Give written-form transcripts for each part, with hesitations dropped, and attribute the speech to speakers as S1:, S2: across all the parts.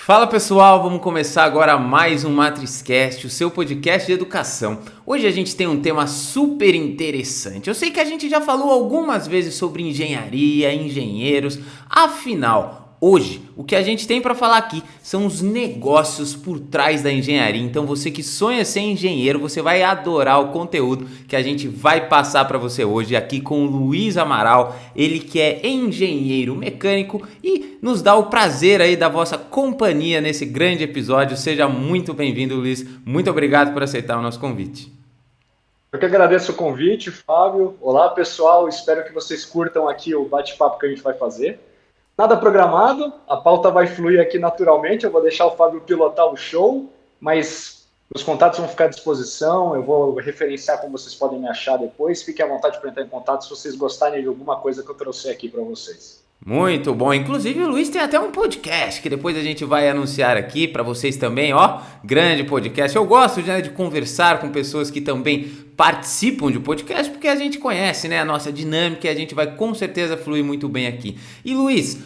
S1: Fala pessoal, vamos começar agora mais um MatrizCast, o seu podcast de educação. Hoje a gente tem um tema super interessante. Eu sei que a gente já falou algumas vezes sobre engenharia, engenheiros, afinal, hoje o que a gente tem para falar aqui são os negócios por trás da engenharia. Então você que sonha ser engenheiro, você vai adorar o conteúdo que a gente vai passar para você hoje aqui com o Luiz Amaral, ele que é engenheiro mecânico e nos dá o prazer aí da vossa companhia nesse grande episódio. Seja muito bem-vindo, Luiz. Muito obrigado por aceitar o nosso convite.
S2: Eu que agradeço o convite, Fábio. Olá, pessoal. Espero que vocês curtam aqui o bate-papo que a gente vai fazer. Nada programado, a pauta vai fluir aqui naturalmente. Eu vou deixar o Fábio pilotar o show, mas os contatos vão ficar à disposição. Eu vou referenciar como vocês podem me achar depois. Fiquem à vontade para entrar em contato se vocês gostarem de alguma coisa que eu trouxe aqui para vocês.
S1: Muito bom. Inclusive o Luiz tem até um podcast que depois a gente vai anunciar aqui para vocês também, ó. Grande podcast. Eu gosto de conversar com pessoas que também participam de podcast porque a gente conhece, né, a nossa dinâmica e a gente vai com certeza fluir muito bem aqui. E Luiz,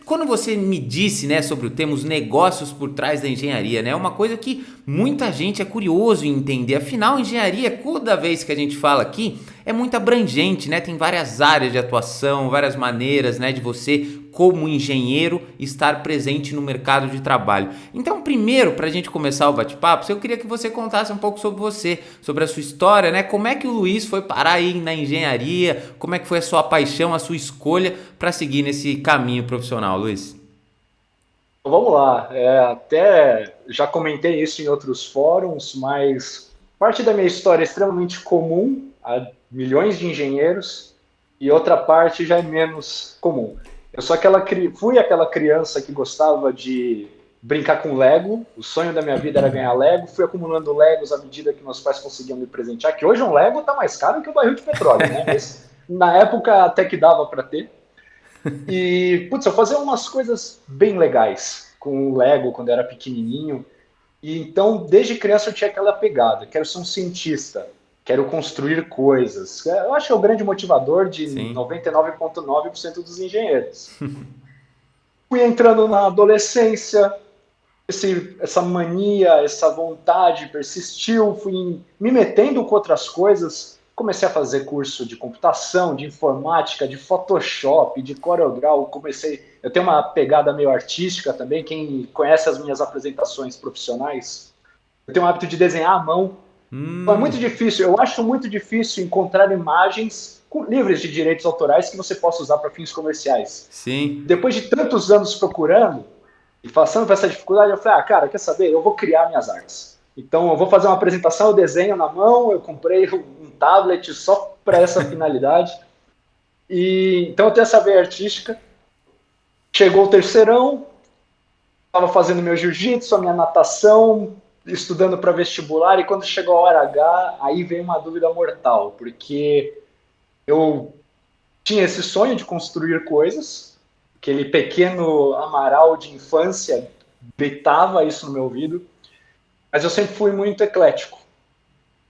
S1: quando você me disse, né, sobre o tema os negócios por trás da engenharia, né, é uma coisa que muita gente é curioso em entender. Afinal, engenharia, toda vez que a gente fala aqui, é muito abrangente, né? Tem várias áreas de atuação, várias maneiras, né, de você, como engenheiro, estar presente no mercado de trabalho. Então, primeiro, para a gente começar o bate-papo, eu queria que você contasse um pouco sobre você, sobre a sua história, né? Como é que o Luiz foi parar aí na engenharia? Como é que foi a sua paixão, a sua escolha para seguir nesse caminho profissional, Luiz?
S2: Então, vamos lá. Até já comentei isso em outros fóruns, mas parte da minha história é extremamente comum a milhões de engenheiros e outra parte já é menos comum. Eu sou fui aquela criança que gostava de brincar com Lego. O sonho da minha vida era ganhar Lego. Fui acumulando Legos à medida que meus pais conseguiam me presentear. Que hoje um Lego está mais caro que um barril de petróleo, né? Mas na época até que dava para ter. E, putz, eu fazia umas coisas bem legais com o Lego quando eu era pequenininho. E então, desde criança eu tinha aquela pegada, quero ser um cientista, quero construir coisas. Eu acho que é o grande motivador de
S1: Sim.
S2: 99,9% dos engenheiros. Fui entrando na adolescência, essa mania, essa vontade persistiu, fui me metendo com outras coisas, comecei a fazer curso de computação, de informática, de Photoshop, de CorelDRAW, eu tenho uma pegada meio artística também, quem conhece as minhas apresentações profissionais, eu tenho o hábito de desenhar à mão. Então, é muito
S1: Hum,
S2: difícil, eu acho muito difícil encontrar imagens livres de direitos autorais que você possa usar para fins comerciais.
S1: sim.
S2: Depois de tantos anos procurando, e passando por essa dificuldade, eu falei, cara, quer saber? Eu vou criar minhas artes. Então, eu vou fazer uma apresentação, eu desenho na mão, eu comprei um tablet só para essa finalidade. E então eu tenho essa veia artística. Chegou o terceirão, estava fazendo meu jiu-jitsu, a minha natação, estudando para vestibular, e quando chegou a hora H, aí veio uma dúvida mortal, porque eu tinha esse sonho de construir coisas, aquele pequeno Amaral de infância gritava isso no meu ouvido, mas eu sempre fui muito eclético.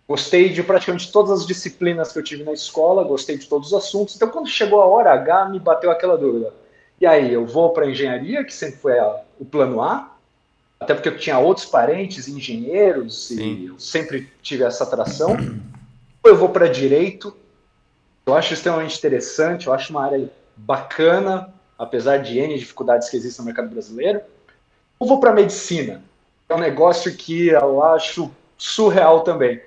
S2: Gostei de praticamente todas as disciplinas que eu tive na escola, gostei de todos os assuntos. Então, quando chegou a hora H, me bateu aquela dúvida. E aí, eu vou para engenharia, que sempre foi o plano A, até porque eu tinha outros parentes engenheiros e
S1: Sim.
S2: eu sempre tive essa atração. Ou eu vou para direito, eu acho extremamente interessante, eu acho uma área bacana, apesar de N dificuldades que existem no mercado brasileiro. Ou vou para medicina, é um negócio que eu acho surreal também.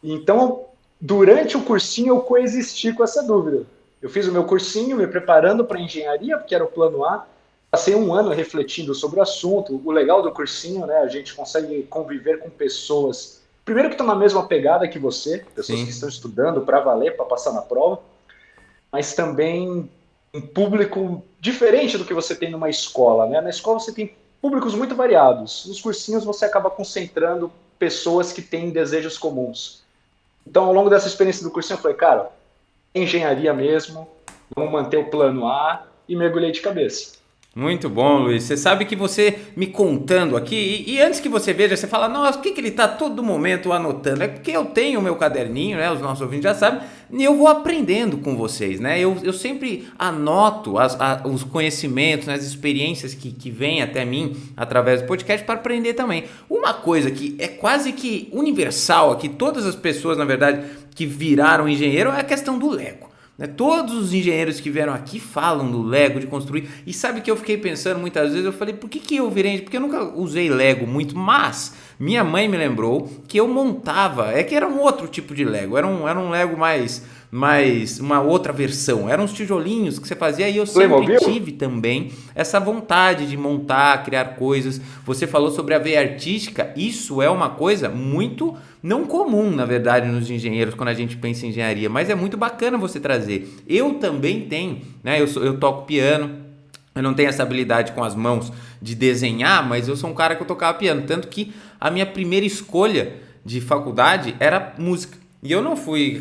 S2: Então, durante o cursinho, eu coexisti com essa dúvida. Eu fiz o meu cursinho me preparando para engenharia, porque era o plano A. Passei um ano refletindo sobre o assunto. O legal do cursinho, né, a gente consegue conviver com pessoas, primeiro que estão na mesma pegada que você, pessoas que estão
S1: Sim.
S2: estudando para valer, para passar na prova, mas também um público diferente do que você tem numa escola, né? Na escola você tem públicos muito variados. Nos cursinhos você acaba concentrando pessoas que têm desejos comuns. Então, ao longo dessa experiência do cursinho, eu falei, cara, engenharia mesmo, vamos manter o plano A e mergulhei de cabeça.
S1: Muito bom, Luiz. Você sabe que você me contando aqui, e antes que você veja, você fala, nossa, por que ele está todo momento anotando? É porque eu tenho o meu caderninho, né? Os nossos ouvintes já sabem, e eu vou aprendendo com vocês, né? Eu sempre anoto os conhecimentos, né, as experiências que vêm até mim através do podcast para aprender também. Uma coisa que é quase que universal aqui, todas as pessoas, na verdade, que viraram engenheiro, é a questão do Lego. Todos os engenheiros que vieram aqui falam do Lego, de construir. E sabe que eu fiquei pensando muitas vezes, eu falei, por que eu virei? Porque eu nunca usei Lego muito, mas minha mãe me lembrou que eu montava, é que era um outro tipo de Lego, era um Lego mais uma outra versão, eram uns tijolinhos que você fazia, e eu sempre tive também essa vontade de montar, criar coisas. Você falou sobre a veia artística, isso é uma coisa muito não comum, na verdade, nos engenheiros, quando a gente pensa em engenharia, mas é muito bacana você trazer. Eu também tenho, né? Eu toco piano, eu não tenho essa habilidade com as mãos de desenhar, mas eu sou um cara que eu tocava piano, tanto que a minha primeira escolha de faculdade era música. E eu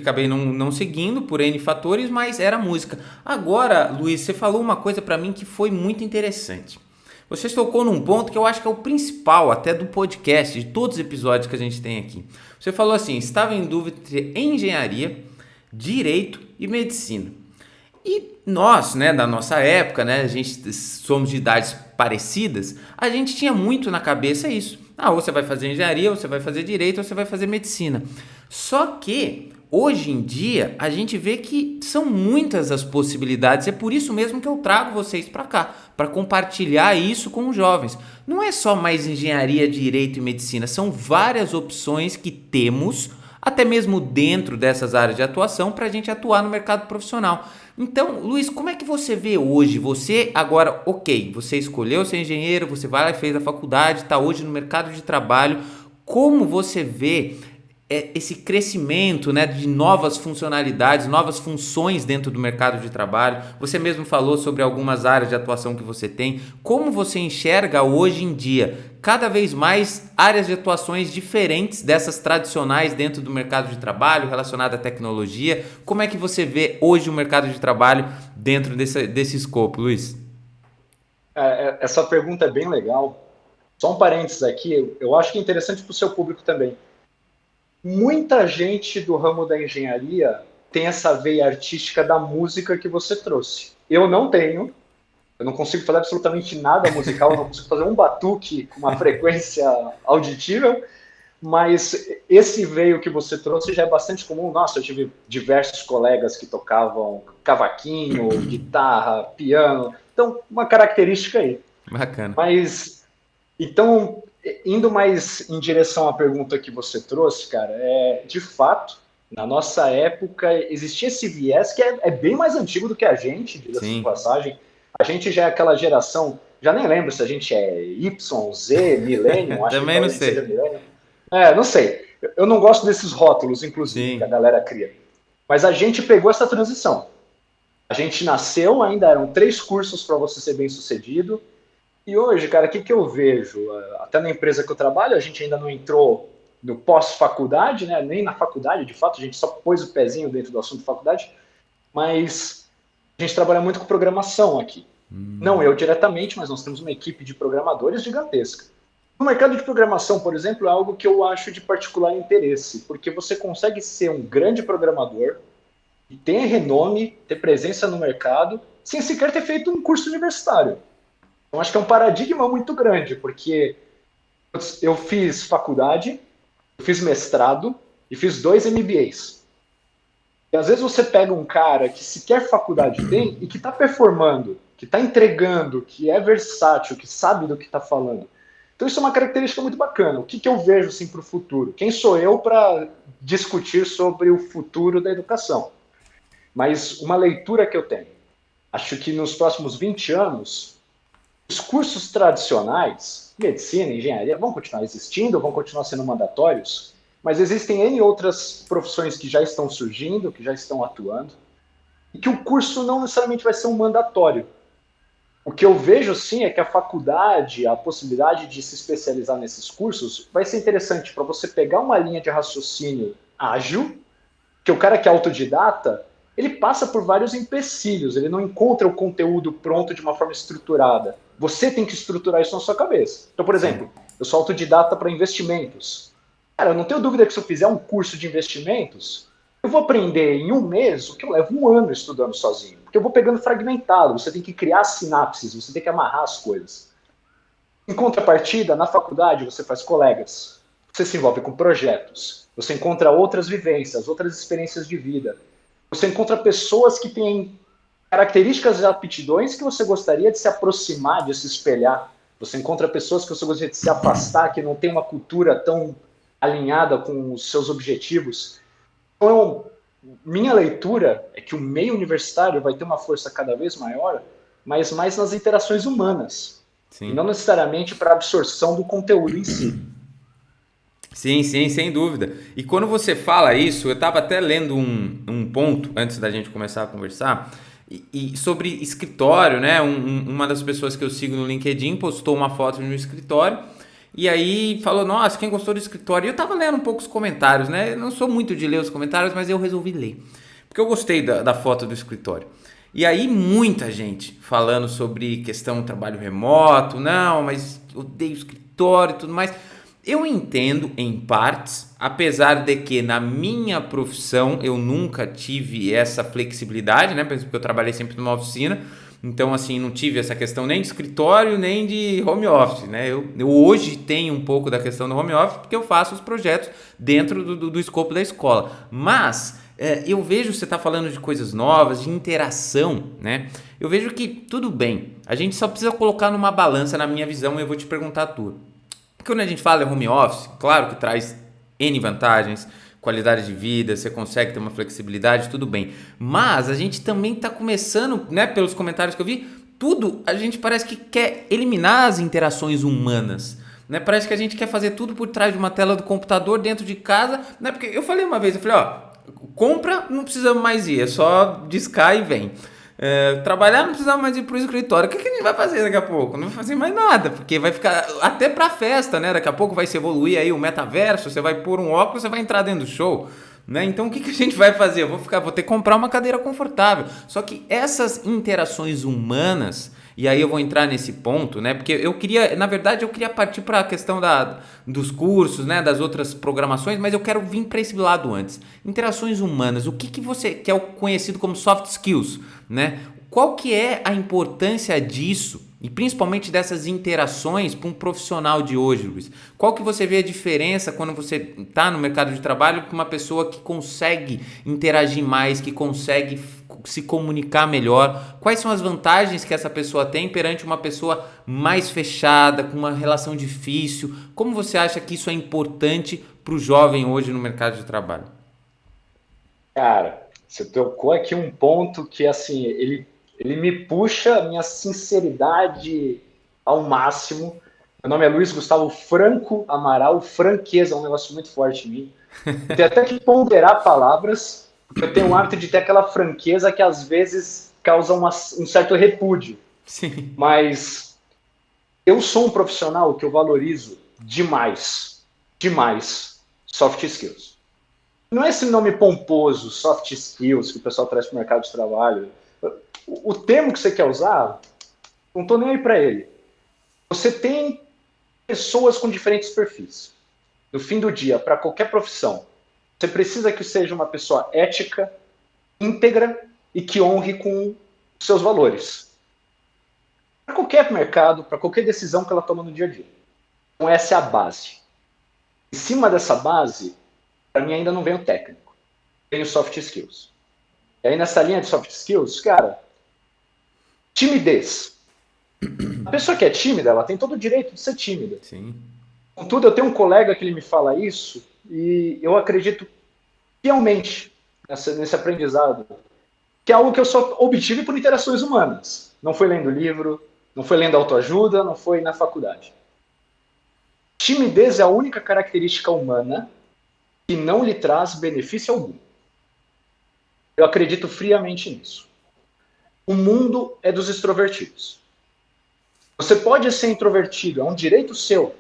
S1: acabei não seguindo por N fatores, mas era música. Agora, Luiz, você falou uma coisa para mim que foi muito interessante. Você tocou num ponto que eu acho que é o principal até do podcast, de todos os episódios que a gente tem aqui. Você falou assim, estava em dúvida entre engenharia, direito e medicina. E nós, né, da nossa época, né, a gente somos de idades parecidas, a gente tinha muito na cabeça isso. Ou você vai fazer engenharia, ou você vai fazer direito, ou você vai fazer medicina. Só que hoje em dia a gente vê que são muitas as possibilidades. É por isso mesmo que eu trago vocês para cá, para compartilhar isso com os jovens. Não é só mais engenharia, direito e medicina, são várias opções que temos, até mesmo dentro dessas áreas de atuação, para a gente atuar no mercado profissional. Então, Luiz, como é que você vê hoje? Você agora, ok, você escolheu ser engenheiro, você vai lá e fez a faculdade, está hoje no mercado de trabalho. Como você vê esse crescimento, né, de novas funcionalidades, novas funções dentro do mercado de trabalho? Você mesmo falou sobre algumas áreas de atuação que você tem. Como você enxerga hoje em dia cada vez mais áreas de atuações diferentes dessas tradicionais dentro do mercado de trabalho, relacionada à tecnologia? Como é que você vê hoje o mercado de trabalho dentro desse escopo, Luiz?
S2: Essa pergunta é bem legal. Só um parênteses aqui, eu acho que é interessante para o seu público também. Muita gente do ramo da engenharia tem essa veia artística da música que você trouxe. Eu não tenho, eu não consigo fazer absolutamente nada musical, eu não consigo fazer um batuque com uma frequência auditível, mas esse veio que você trouxe já é bastante comum. Nossa, eu tive diversos colegas que tocavam cavaquinho, guitarra, piano, então uma característica aí.
S1: Bacana.
S2: Mas, então, indo mais em direção à pergunta que você trouxe, cara, de fato, na nossa época existia esse viés que é bem mais antigo do que a gente, diga-se de passagem. A gente já é aquela geração, já nem lembro se a gente é Y, Z, Millennium, acho
S1: Também
S2: que
S1: não sei.
S2: seja Millennium. Não sei. Eu não gosto desses rótulos, inclusive,
S1: Sim.
S2: que a galera cria. Mas a gente pegou essa transição. A gente nasceu, ainda eram 3 cursos para você ser bem sucedido. E hoje, cara, o que eu vejo? Até na empresa que eu trabalho, a gente ainda não entrou no pós-faculdade, né? Nem na faculdade, de fato, a gente só pôs o pezinho dentro do assunto faculdade, mas a gente trabalha muito com programação aqui. Não eu diretamente, mas nós temos uma equipe de programadores gigantesca. No mercado de programação, por exemplo, é algo que eu acho de particular interesse, porque você consegue ser um grande programador e ter renome, ter presença no mercado, sem sequer ter feito um curso universitário. Então, acho que é um paradigma muito grande, porque eu fiz faculdade, eu fiz mestrado e fiz 2 MBAs. E às vezes você pega um cara que sequer faculdade tem e que está performando, que está entregando, que é versátil, que sabe do que está falando. Então isso é uma característica muito bacana. O que eu vejo assim, para o futuro? Quem sou eu para discutir sobre o futuro da educação? Mas uma leitura que eu tenho. Acho que nos próximos 20 anos, os cursos tradicionais, medicina, engenharia, vão continuar existindo, vão continuar sendo mandatórios, mas existem N outras profissões que já estão surgindo, que já estão atuando, e que o curso não necessariamente vai ser um mandatório. O que eu vejo, sim, é que a faculdade, a possibilidade de se especializar nesses cursos, vai ser interessante para você pegar uma linha de raciocínio ágil, que o cara que é autodidata, ele passa por vários empecilhos, ele não encontra o conteúdo pronto de uma forma estruturada. Você tem que estruturar isso na sua cabeça. Então, por exemplo, eu sou autodidata para investimentos. Cara, eu não tenho dúvida que se eu fizer um curso de investimentos, eu vou aprender em um mês o que eu levo um ano estudando sozinho. Porque eu vou pegando fragmentado, você tem que criar sinapses, você tem que amarrar as coisas. Em contrapartida, na faculdade você faz colegas, você se envolve com projetos, você encontra outras vivências, outras experiências de vida. Você encontra pessoas que têm características e aptidões que você gostaria de se aproximar, de se espelhar. Você encontra pessoas que você gostaria de se afastar, que não tem uma cultura tão alinhada com os seus objetivos. Então, minha leitura é que o meio universitário vai ter uma força cada vez maior, mas mais nas interações humanas, e
S1: Sim.
S2: não necessariamente para a absorção do conteúdo em si.
S1: Sim, sim, sem dúvida. E quando você fala isso, eu estava até lendo um ponto antes da gente começar a conversar e sobre escritório, né? Uma das pessoas que eu sigo no LinkedIn postou uma foto de um escritório e aí falou, nossa, quem gostou do escritório? E eu estava lendo um pouco os comentários, né? Eu não sou muito de ler os comentários, mas eu resolvi ler. Porque eu gostei da foto do escritório. E aí muita gente falando sobre questão do trabalho remoto, não, mas odeio escritório e tudo mais. Eu entendo em partes, apesar de que na minha profissão eu nunca tive essa flexibilidade, né? Porque eu trabalhei sempre numa oficina, então assim, não tive essa questão nem de escritório, nem de home office, né? Eu hoje tenho um pouco da questão do home office porque eu faço os projetos dentro do escopo da escola, mas eu vejo você está falando de coisas novas, de interação, né? Eu vejo que tudo bem, a gente só precisa colocar numa balança, na minha visão, e eu vou te perguntar a tua. Quando a gente fala em home office, claro que traz N vantagens, qualidade de vida, você consegue ter uma flexibilidade, tudo bem. Mas a gente também está começando, né, pelos comentários que eu vi, tudo a gente parece que quer eliminar as interações humanas. Né? Parece que a gente quer fazer tudo por trás de uma tela do computador, dentro de casa. Né? Porque eu falei uma vez, eu falei, ó, compra, não precisamos mais ir, é só discar e vem. Trabalhar não precisava mais ir pro escritório. O que a gente vai fazer daqui a pouco? Não vai fazer mais nada, porque vai ficar até pra festa, né? Daqui a pouco vai se evoluir aí o metaverso, você vai pôr um óculos, você vai entrar dentro do show, né? Então o que a gente vai fazer? Eu vou ter que comprar uma cadeira confortável. Só que essas interações humanas, e aí eu vou entrar nesse ponto, né? Porque eu queria, na verdade, eu queria partir para a questão dos cursos, né? Das outras programações, mas eu quero vir para esse lado antes. Interações humanas, o que você que é o conhecido como soft skills, né? Qual que é a importância disso e principalmente dessas interações para um profissional de hoje, Luiz? Qual que você vê a diferença quando você está no mercado de trabalho com uma pessoa que consegue interagir mais, que consegue se comunicar melhor? Quais são as vantagens que essa pessoa tem perante uma pessoa mais fechada, com uma relação difícil? Como você acha que isso é importante para o jovem hoje no mercado de trabalho?
S2: Cara, você tocou aqui um ponto que, assim, ele me puxa a minha sinceridade ao máximo. Meu nome é Luiz Gustavo Franco Amaral. Franqueza é um negócio muito forte em mim. Eu tenho até que ponderar palavras, porque eu tenho o hábito de ter aquela franqueza que às vezes causa um certo repúdio.
S1: Sim.
S2: Mas eu sou um profissional que eu valorizo demais, demais, soft skills. Não é esse nome pomposo, soft skills, que o pessoal traz para o mercado de trabalho. O termo que você quer usar, não estou nem aí para ele. Você tem pessoas com diferentes perfis. No fim do dia, para qualquer profissão, você precisa que seja uma pessoa ética, íntegra e que honre com seus valores. Para qualquer mercado, para qualquer decisão que ela toma no dia a dia. Então essa é a base. Em cima dessa base, para mim ainda não vem o técnico. Vem os soft skills. E aí nessa linha de soft skills, cara, timidez. A pessoa que é tímida, ela tem todo o direito de ser tímida.
S1: Sim.
S2: Contudo, eu tenho um colega que ele me fala isso e eu acredito fielmente nesse aprendizado, que é algo que eu só obtive por interações humanas. Não foi lendo livro, não foi lendo autoajuda, não foi na faculdade. Timidez é a única característica humana que não lhe traz benefício algum. Eu acredito friamente nisso. O mundo é dos extrovertidos. Você pode ser introvertido, é um direito seu,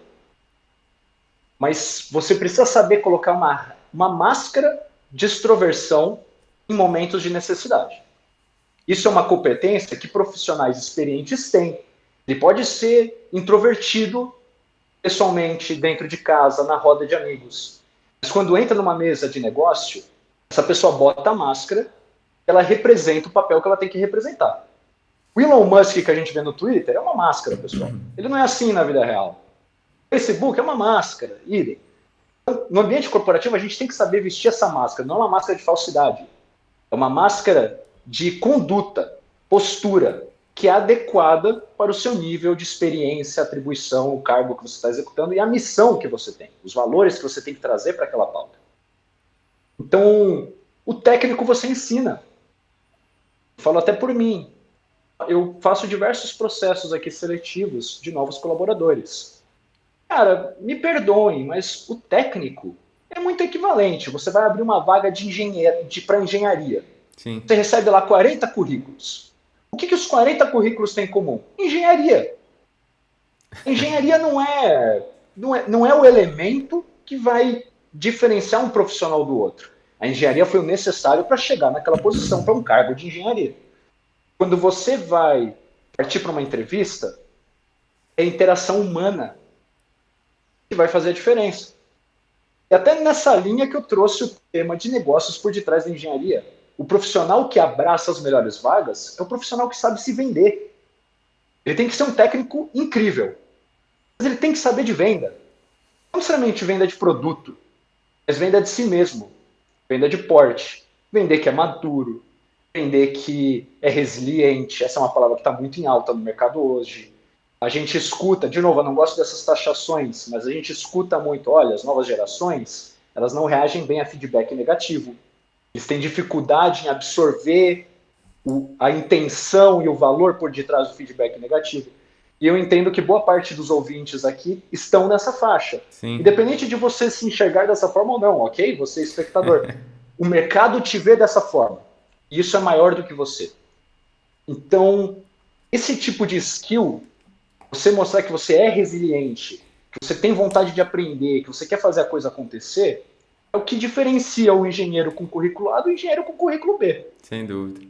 S2: mas você precisa saber colocar uma máscara de extroversão em momentos de necessidade. Isso é uma competência que profissionais experientes têm. Ele pode ser introvertido pessoalmente, dentro de casa, na roda de amigos. Mas quando entra numa mesa de negócio, essa pessoa bota a máscara, ela representa o papel que ela tem que representar. O Elon Musk que a gente vê no Twitter é uma máscara, pessoal. Ele não é assim na vida real. O Facebook é uma máscara, idem. Então, no ambiente corporativo, a gente tem que saber vestir essa máscara. Não é uma máscara de falsidade. É uma máscara de conduta, postura, que é adequada para o seu nível de experiência, atribuição, o cargo que você está executando e a missão que você tem, os valores que você tem que trazer para aquela pauta. Então, o técnico você ensina. Eu falo até por mim. Eu faço diversos processos aqui seletivos de novos colaboradores. Cara, me perdoem, mas o técnico é muito equivalente. Você vai abrir uma vaga de para engenharia.
S1: Sim.
S2: Você recebe lá 40 currículos. O que os 40 currículos têm em comum? Engenharia. Engenharia não é o elemento que vai diferenciar um profissional do outro. A engenharia foi o necessário para chegar naquela posição, para um cargo de engenharia. Quando você vai partir para uma entrevista, é a interação humana que vai fazer a diferença. E até nessa linha que eu trouxe o tema de negócios por detrás da engenharia. O profissional que abraça as melhores vagas é o profissional que sabe se vender. Ele tem que ser um técnico incrível, mas ele tem que saber de venda. Não necessariamente venda de produto, mas venda de si mesmo, venda de porte, vender que é maduro, vender que é resiliente. Essa é uma palavra que está muito em alta no mercado hoje. A gente escuta, de novo, eu não gosto dessas taxações, mas a gente escuta muito, olha, as novas gerações, elas não reagem bem a feedback negativo. Eles têm dificuldade em absorver a intenção e o valor por detrás do feedback negativo. E eu entendo que boa parte dos ouvintes aqui estão nessa faixa.
S1: Sim.
S2: Independente de você se enxergar dessa forma ou não, ok? Você é espectador. O mercado te vê dessa forma. E isso é maior do que você. Então, esse tipo de skill, você mostrar que você é resiliente, que você tem vontade de aprender, que você quer fazer a coisa acontecer, é o que diferencia o engenheiro com currículo A do engenheiro com currículo B.
S1: Sem dúvida.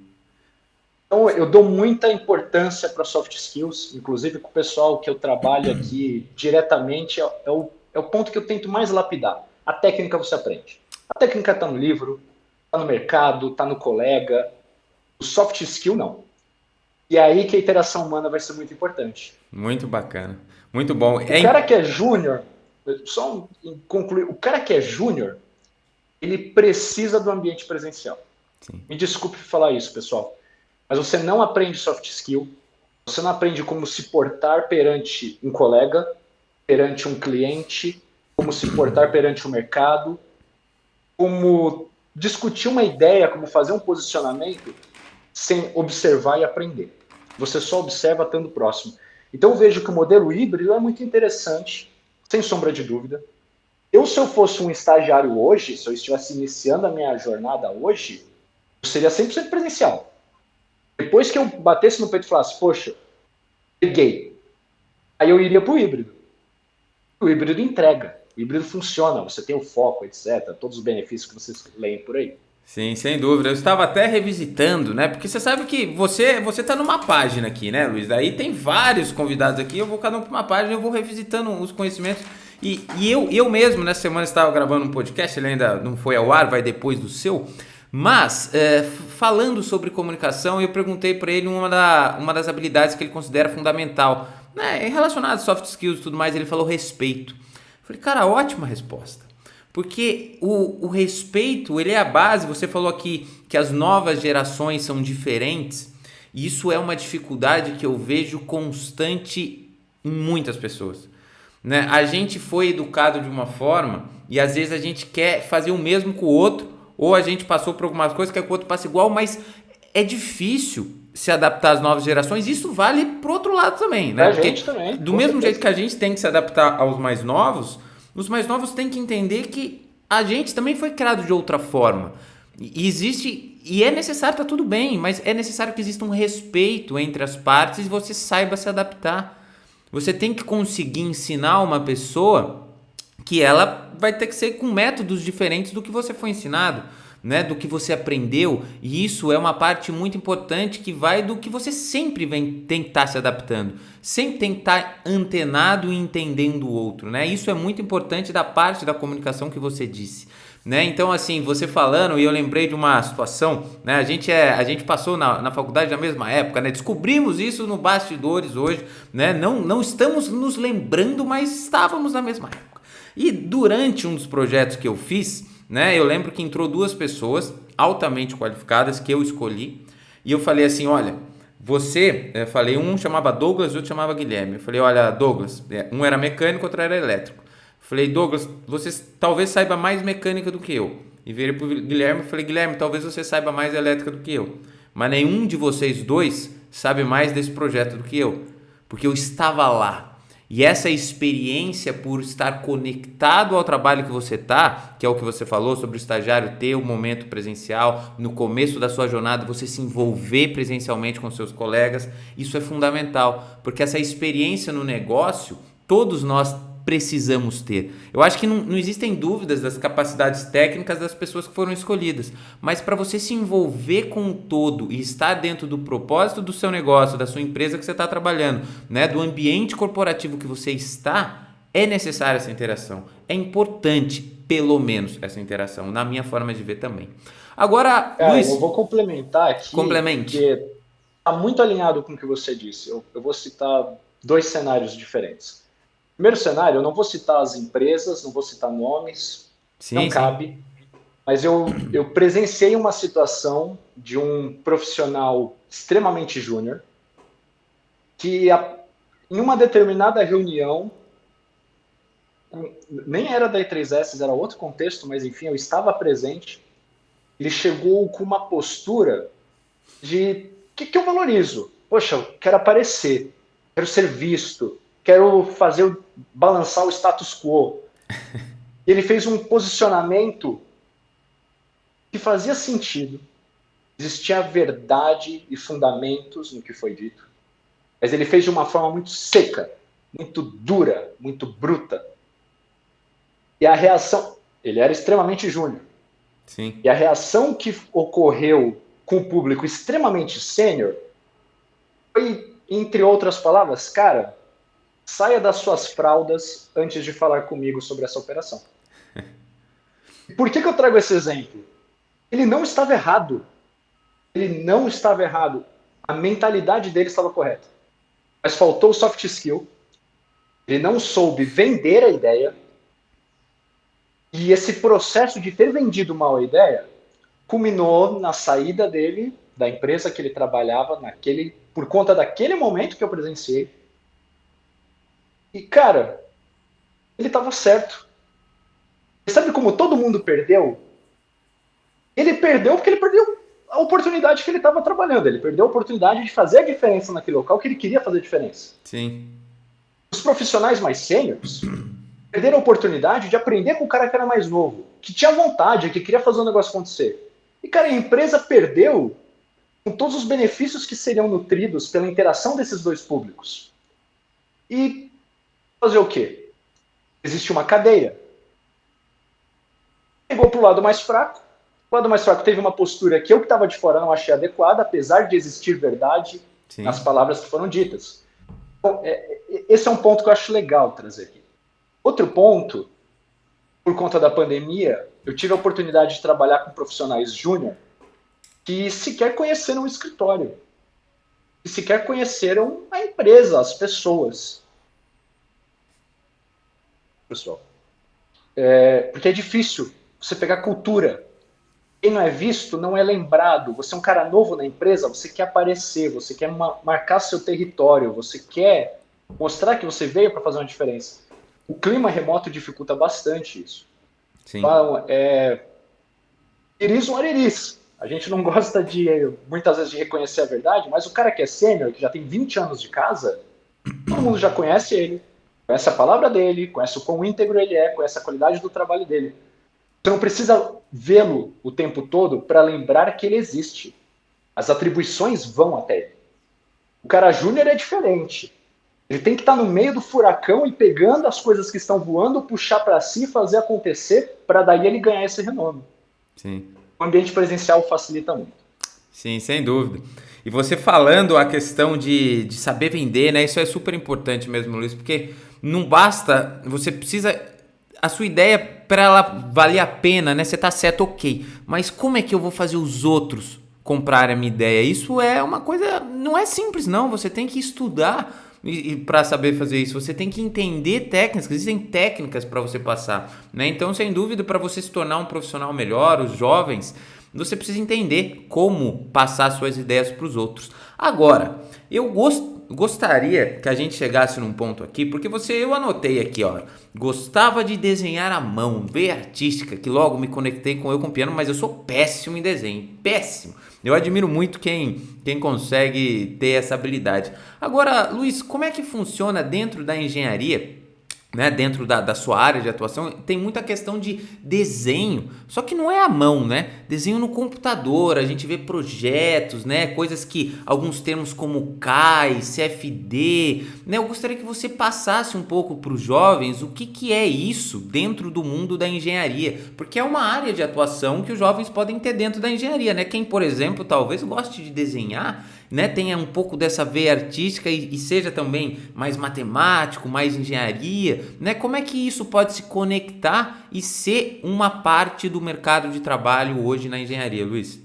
S2: Então, eu dou muita importância para soft skills, inclusive com o pessoal que eu trabalho aqui diretamente, é o ponto que eu tento mais lapidar. A técnica você aprende. A técnica está no livro, está no mercado, está no colega. O soft skill, não. E é aí que a interação humana vai ser muito importante.
S1: Muito bacana. Muito bom.
S2: O cara que é júnior, só concluir, o cara que é júnior, ele precisa do ambiente presencial.
S1: Sim.
S2: Me desculpe falar isso, pessoal. Mas você não aprende soft skill, você não aprende como se portar perante um colega, perante um cliente, como se portar perante o mercado, como discutir uma ideia, como fazer um posicionamento, sem observar e aprender. Você só observa estando próximo. Então eu vejo que o modelo híbrido é muito interessante, sem sombra de dúvida. Se eu fosse um estagiário hoje, se eu estivesse iniciando a minha jornada hoje, eu seria 100% presencial. Depois que eu batesse no peito e falasse, poxa, peguei, aí eu iria para o híbrido. O híbrido entrega, o híbrido funciona, você tem o foco, etc. Todos os benefícios que vocês leem por aí.
S1: Sim, sem dúvida. Eu estava até revisitando, né? Porque você sabe que você tá numa página aqui, né, Luiz? Daí tem vários convidados aqui, eu vou cada um para uma página, eu vou revisitando os conhecimentos. E eu mesmo, nessa semana, estava gravando um podcast, ele ainda não foi ao ar, vai depois do seu. Mas, falando sobre comunicação, eu perguntei para ele uma das habilidades que ele considera fundamental, né, relacionado a soft skills e tudo mais. Ele falou respeito. Eu falei, cara, ótima resposta. Porque o respeito, ele é a base. Você falou aqui que as novas gerações são diferentes. E isso é uma dificuldade que eu vejo constante em muitas pessoas. Né? A gente foi educado de uma forma e às vezes a gente quer fazer o mesmo com o outro, ou a gente passou por algumas coisas que o outro passa igual, mas é difícil se adaptar às novas gerações. Isso vale pro outro lado também, né?
S2: A gente também.
S1: Do mesmo jeito que a gente tem que se adaptar aos mais novos, os mais novos têm que entender que a gente também foi criado de outra forma. E existe, e é necessário, tá tudo bem, mas é necessário que exista um respeito entre as partes e você saiba se adaptar. Você tem que conseguir ensinar uma pessoa que ela vai ter que ser com métodos diferentes do que você foi ensinado. né, do que você aprendeu, e isso é uma parte muito importante que vai do que você sempre tem que estar se adaptando, sempre tem que estar antenado e entendendo o outro, né? Isso é muito importante da parte da comunicação que você disse. Né? Então, assim, você falando, e eu lembrei de uma situação, né? A gente passou na faculdade na mesma época, né? Descobrimos isso no bastidores hoje, né? Não estamos nos lembrando, mas estávamos na mesma época. E durante um dos projetos que eu fiz, né? Eu lembro que entrou 2 pessoas altamente qualificadas que eu escolhi, e eu falei assim, olha, falei, um chamava Douglas e outro chamava Guilherme. Eu falei, olha, Douglas, um era mecânico, outro era elétrico. Falei, Douglas, você talvez saiba mais mecânica do que eu. E virei pro Guilherme e falei, Guilherme, talvez você saiba mais elétrica do que eu. Mas nenhum de vocês dois sabe mais desse projeto do que eu. Porque eu estava lá. E essa experiência por estar conectado ao trabalho que você está, que é o que você falou sobre o estagiário ter o momento presencial, no começo da sua jornada você se envolver presencialmente com seus colegas, isso é fundamental. Porque essa experiência no negócio, todos nós precisamos ter. Eu acho que não existem dúvidas das capacidades técnicas das pessoas que foram escolhidas, mas para você se envolver com o todo e estar dentro do propósito do seu negócio, da sua empresa que você está trabalhando, né, do ambiente corporativo que você está, é necessária essa interação. É importante, pelo menos, essa interação, na minha forma de ver também. Agora,
S2: Cara,
S1: Luiz,
S2: eu vou complementar aqui,
S1: complemente.
S2: porque está muito alinhado com o que você disse. Eu vou citar 2 cenários diferentes. Primeiro cenário, eu não vou citar as empresas, não vou citar nomes, não
S1: Sim, sim.
S2: cabe, mas eu presenciei uma situação de um profissional extremamente júnior que em uma determinada reunião, nem era da E3S, era outro contexto, mas enfim, eu estava presente, ele chegou com uma postura de que eu valorizo. Poxa, eu quero aparecer, quero ser visto, quero balançar o status quo. Ele fez um posicionamento que fazia sentido, existia verdade e fundamentos no que foi dito, mas ele fez de uma forma muito seca, muito dura, muito bruta. E a reação, ele era extremamente júnior,
S1: Sim.
S2: e a reação que ocorreu com o público extremamente sênior foi, entre outras palavras, cara, saia das suas fraldas antes de falar comigo sobre essa operação. Por que eu trago esse exemplo? Ele não estava errado. Ele não estava errado. A mentalidade dele estava correta. Mas faltou o soft skill. Ele não soube vender a ideia. E esse processo de ter vendido mal a ideia culminou na saída dele da empresa que ele trabalhava por conta daquele momento que eu presenciei. E, cara, ele estava certo. E sabe como todo mundo perdeu? Ele perdeu porque ele perdeu a oportunidade que ele estava trabalhando. Ele perdeu a oportunidade de fazer a diferença naquele local que ele queria fazer diferença.
S1: Sim.
S2: Os profissionais mais sêniores perderam a oportunidade de aprender com o cara que era mais novo, que tinha vontade, que queria fazer o negócio acontecer. E, cara, a empresa perdeu com todos os benefícios que seriam nutridos pela interação desses 2 públicos. E fazer o quê? Existe uma cadeia. Pegou para o lado mais fraco. O lado mais fraco teve uma postura que eu que estava de fora não achei adequada, apesar de existir verdade
S1: Sim.
S2: nas palavras que foram ditas. Então, esse é um ponto que eu acho legal trazer aqui. Outro ponto, por conta da pandemia, eu tive a oportunidade de trabalhar com profissionais júnior que sequer conheceram o escritório, que sequer conheceram a empresa, as pessoas. Pessoal, porque é difícil você pegar cultura. Quem não é visto não é lembrado. Você é um cara novo na empresa, você quer aparecer, você quer marcar seu território, você quer mostrar que você veio para fazer uma diferença. O clima remoto dificulta bastante isso.
S1: Sim.
S2: Então, iris ou ariris. A gente não gosta muitas vezes de reconhecer a verdade, mas o cara que é sênior, que já tem 20 anos de casa, todo mundo já conhece ele, conhece a palavra dele, conhece o quão íntegro ele é, conhece a qualidade do trabalho dele. Você não precisa vê-lo o tempo todo para lembrar que ele existe. As atribuições vão até ele. O cara júnior é diferente. Ele tem que estar no meio do furacão e pegando as coisas que estão voando, puxar para si, fazer acontecer, para daí ele ganhar esse renome.
S1: Sim.
S2: O ambiente presencial facilita muito.
S1: Sim, sem dúvida. E você falando a questão de saber vender, né? Isso é super importante mesmo, Luiz, porque não basta, você precisa, a sua ideia para ela valer a pena, né? Você tá certo, ok, mas como é que eu vou fazer os outros comprarem a minha ideia? Isso é uma coisa, não é simples não, você tem que estudar e para saber fazer isso, você tem que entender técnicas, existem técnicas para você passar, né? Então, sem dúvida, para você se tornar um profissional melhor, os jovens, você precisa entender como passar suas ideias para os outros. Agora, eu gostaria que a gente chegasse num ponto aqui, porque eu anotei aqui, ó, gostava de desenhar à mão, veia artística, que logo me conectei com o piano, mas eu sou péssimo em desenho, péssimo. Eu admiro muito quem consegue ter essa habilidade. Agora, Luiz, como é que funciona dentro da engenharia? Né, dentro da sua área de atuação, tem muita questão de desenho, só que não é à mão, né? Desenho no computador, a gente vê projetos, né? Coisas que, alguns termos como CAI, CFD, né? Eu gostaria que você passasse um pouco para os jovens o que é isso dentro do mundo da engenharia, porque é uma área de atuação que os jovens podem ter dentro da engenharia, né? Quem, por exemplo, talvez goste de desenhar, né, tenha um pouco dessa veia artística e seja também mais matemático, mais engenharia, né? Como é que isso pode se conectar e ser uma parte do mercado de trabalho hoje na engenharia, Luiz?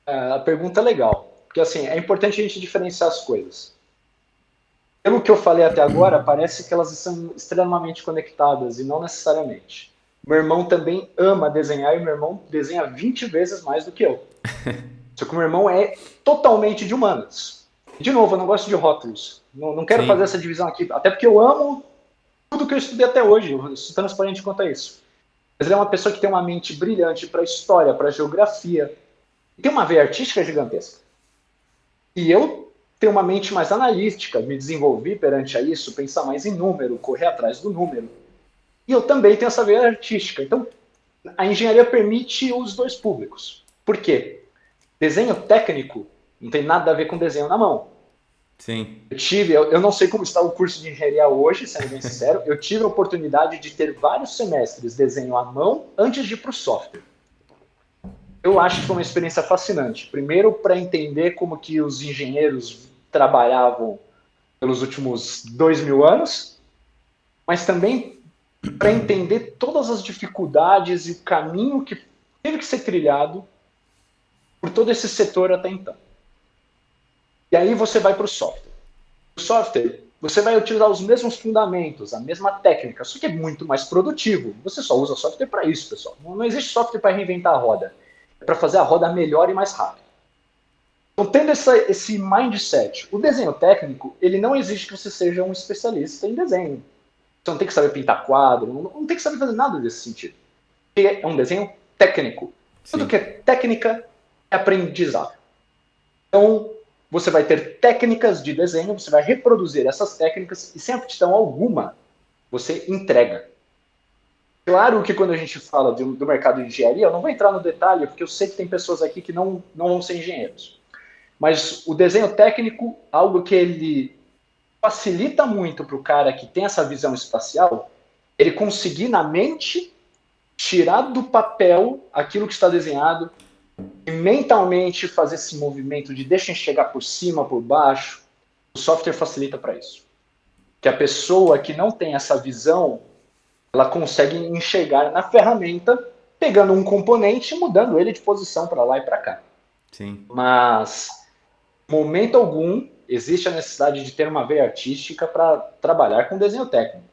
S2: A pergunta é legal, porque assim, é importante a gente diferenciar as coisas. Pelo que eu falei até agora, parece que elas são extremamente conectadas e não necessariamente. Meu irmão também ama desenhar e meu irmão desenha 20 vezes mais do que eu. Só que o meu irmão é totalmente de humanas. De novo, eu não gosto de rótulos. Não quero fazer essa divisão aqui, até porque eu amo tudo que eu estudei até hoje, eu sou transparente quanto a isso. Mas ele é uma pessoa que tem uma mente brilhante para história, para geografia, e tem uma veia artística gigantesca. E eu tenho uma mente mais analítica, me desenvolvi perante a isso, pensar mais em número, correr atrás do número. E eu também tenho essa veia artística. Então, a engenharia permite os dois públicos. Por quê? Desenho técnico não tem nada a ver com desenho na mão.
S1: Sim.
S2: Eu não sei como está o curso de engenharia hoje, sendo bem sincero, eu tive a oportunidade de ter vários semestres desenho à mão antes de ir para o software. Eu acho que foi uma experiência fascinante. Primeiro, para entender como que os engenheiros trabalhavam pelos últimos 2000 anos, mas também para entender todas as dificuldades e o caminho que teve que ser trilhado por todo esse setor até então. E aí você vai para o software. O software, você vai utilizar os mesmos fundamentos, a mesma técnica, só que é muito mais produtivo. Você só usa software para isso, pessoal. Não existe software para reinventar a roda. É para fazer a roda melhor e mais rápido. Então, tendo esse mindset, o desenho técnico, ele não exige que você seja um especialista em desenho. Você não tem que saber pintar quadro, não tem que saber fazer nada desse sentido. Porque é um desenho técnico. Tudo que é técnica é aprendizado. Então, você vai ter técnicas de desenho, você vai reproduzir essas técnicas e sem aptidão alguma, você entrega. Claro que quando a gente fala do mercado de engenharia, eu não vou entrar no detalhe, porque eu sei que tem pessoas aqui que não vão ser engenheiros. Mas o desenho técnico, algo que ele facilita muito para o cara que tem essa visão espacial, ele conseguir na mente tirar do papel aquilo que está desenhado e mentalmente fazer esse movimento de deixa chegar por cima, por baixo. O software facilita para isso. Que a pessoa que não tem essa visão, ela consegue enxergar na ferramenta, pegando um componente e mudando ele de posição para lá e para cá.
S1: Sim.
S2: Mas, em momento algum, existe a necessidade de ter uma veia artística para trabalhar com desenho técnico.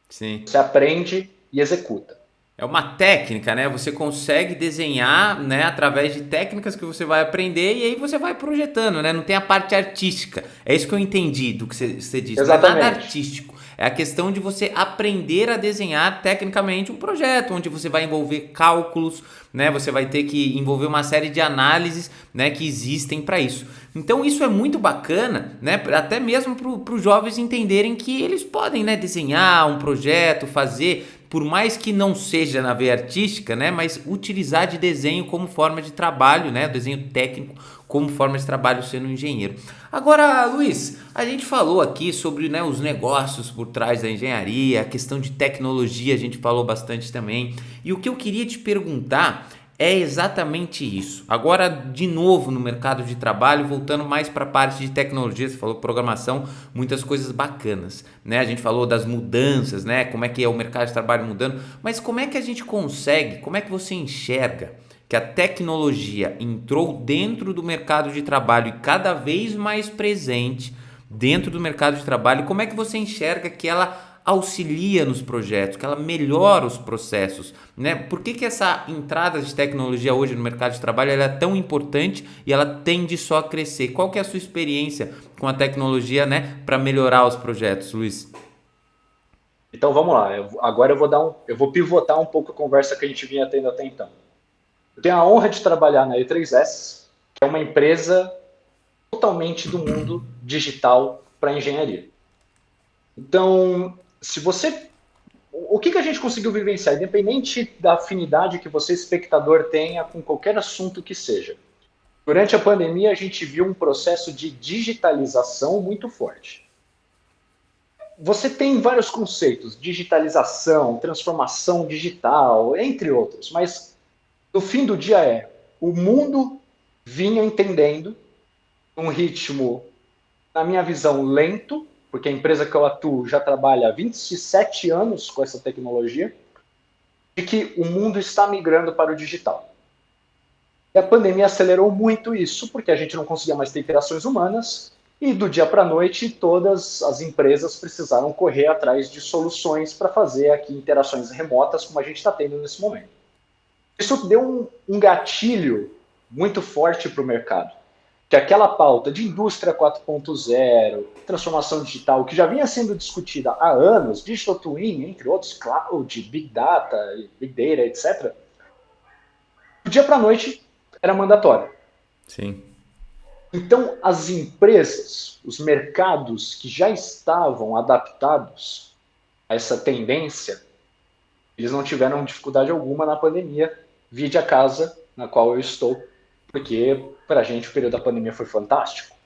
S1: Sim.
S2: Você aprende e executa.
S1: É uma técnica, né? Você consegue desenhar, né, através de técnicas que você vai aprender e aí você vai projetando, né? Não tem a parte artística. É isso que eu entendi do que você disse.
S2: Exatamente.
S1: Não é nada artístico. É a questão de você aprender a desenhar tecnicamente um projeto, onde você vai envolver cálculos, né? Você vai ter que envolver uma série de análises, né, que existem para isso. Então isso é muito bacana, né? Até mesmo para os jovens entenderem que eles podem, né, desenhar um projeto, fazer, por mais que não seja na veia artística, né, mas utilizar de desenho como forma de trabalho, né, desenho técnico como forma de trabalho sendo engenheiro. Agora, Luiz, a gente falou aqui sobre, né, os negócios por trás da engenharia, a questão de tecnologia, a gente falou bastante também. E o que eu queria te perguntar É exatamente isso. Agora, de novo, no mercado de trabalho, voltando mais para a parte de tecnologia, você falou programação, muitas coisas bacanas, né? A gente falou das mudanças, né? Como é que é o mercado de trabalho mudando, mas como é que a gente consegue, como é que você enxerga que a tecnologia entrou dentro do mercado de trabalho e cada vez mais presente dentro do mercado de trabalho? Como é que você enxerga que ela auxilia nos projetos, que ela melhora os processos, né? Por que essa entrada de tecnologia hoje no mercado de trabalho ela é tão importante e ela tende só a crescer? Qual que é a sua experiência com a tecnologia, né, para melhorar os projetos, Luiz?
S2: Então vamos lá, agora eu vou pivotar um pouco a conversa que a gente vinha tendo até então. Eu tenho a honra de trabalhar na E3S, que é uma empresa totalmente do mundo digital para engenharia. Então, se você. O que a gente conseguiu vivenciar, independente da afinidade que você, espectador, tenha com qualquer assunto que seja? Durante a pandemia, a gente viu um processo de digitalização muito forte. Você tem vários conceitos, digitalização, transformação digital, entre outros, mas no fim do dia o mundo vinha entendendo um ritmo, na minha visão, lento, porque a empresa que eu atuo já trabalha há 27 anos com essa tecnologia, de que o mundo está migrando para o digital. E a pandemia acelerou muito isso, porque a gente não conseguia mais ter interações humanas, e do dia para a noite todas as empresas precisaram correr atrás de soluções para fazer aqui interações remotas, como a gente está tendo nesse momento. Isso deu um gatilho muito forte para o mercado, que aquela pauta de indústria 4.0, transformação digital, que já vinha sendo discutida há anos, digital twin, entre outros, cloud, big data, big data, etc., do dia para a noite era mandatório.
S1: Sim.
S2: Então, as empresas, os mercados que já estavam adaptados a essa tendência, eles não tiveram dificuldade alguma na pandemia, vide a casa na qual eu estou, porque para a gente o período da pandemia foi fantástico.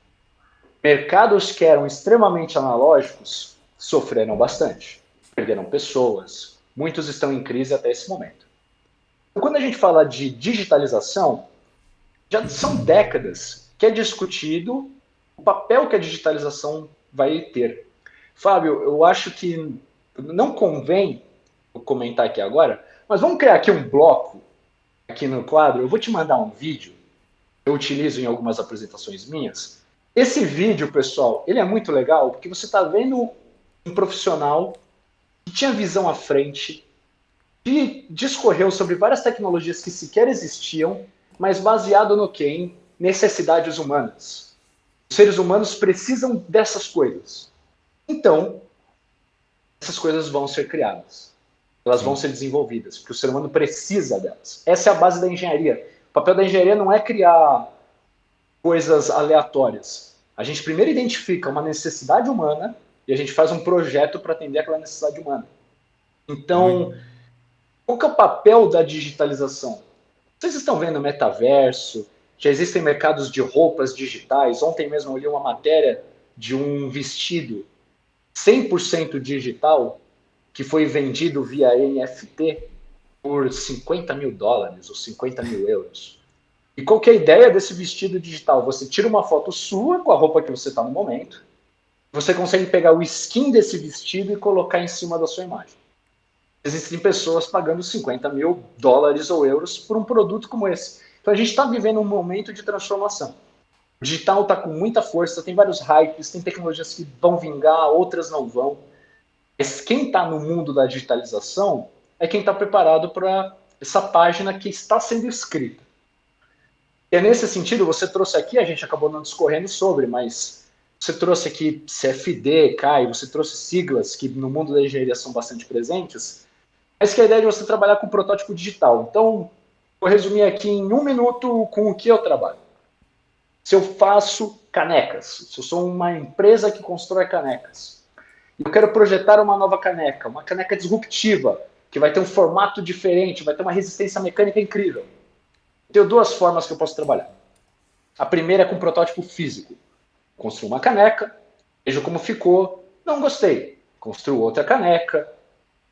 S2: Mercados que eram extremamente analógicos sofreram bastante, perderam pessoas, muitos estão em crise até esse momento. Quando a gente fala de digitalização, já são décadas que é discutido o papel que a digitalização vai ter. Fábio, eu acho que não convém eu comentar aqui agora, mas vamos criar aqui um bloco aqui no quadro. Eu vou te mandar um vídeo que eu utilizo em algumas apresentações minhas. Esse vídeo, pessoal, ele é muito legal porque você está vendo um profissional que tinha visão à frente, que discorreu sobre várias tecnologias que sequer existiam, mas baseado no quê? Em necessidades humanas. Os seres humanos precisam dessas coisas. Então, essas coisas vão ser criadas. Elas vão
S1: Sim.
S2: ser desenvolvidas, porque o ser humano precisa delas. Essa é a base da engenharia. O papel da engenharia não é criar coisas aleatórias. A gente primeiro identifica uma necessidade humana e a gente faz um projeto para atender aquela necessidade humana.
S1: Muito.
S2: Então, qual que é o papel da digitalização? Vocês estão vendo o metaverso, já existem mercados de roupas digitais. Ontem mesmo eu li uma matéria de um vestido 100% digital que foi vendido via NFT por US$ 50.000 ou 50 mil euros. E qual que é a ideia desse vestido digital? Você tira uma foto sua com a roupa que você está no momento, você consegue pegar o skin desse vestido e colocar em cima da sua imagem. Existem pessoas pagando US$ 50.000 ou euros por um produto como esse. Então a gente está vivendo um momento de transformação. O digital está com muita força, tem vários hypes, tem tecnologias que vão vingar, outras não vão. Mas quem está no mundo da digitalização é quem está preparado para essa página que está sendo escrita. E é nesse sentido, você trouxe aqui, a gente acabou não discorrendo sobre, mas você trouxe aqui CFD, CAI, você trouxe siglas que no mundo da engenharia são bastante presentes, mas que a ideia de você trabalhar com protótipo digital. Então, vou resumir aqui em um minuto com o que eu trabalho. Se eu faço canecas, se eu sou uma empresa que constrói canecas, e eu quero projetar uma nova caneca, uma caneca disruptiva, que vai ter um formato diferente, vai ter uma resistência mecânica incrível. Eu tenho duas formas que eu posso trabalhar. A primeira é com protótipo físico. Construo uma caneca, vejo como ficou, não gostei. Construo outra caneca,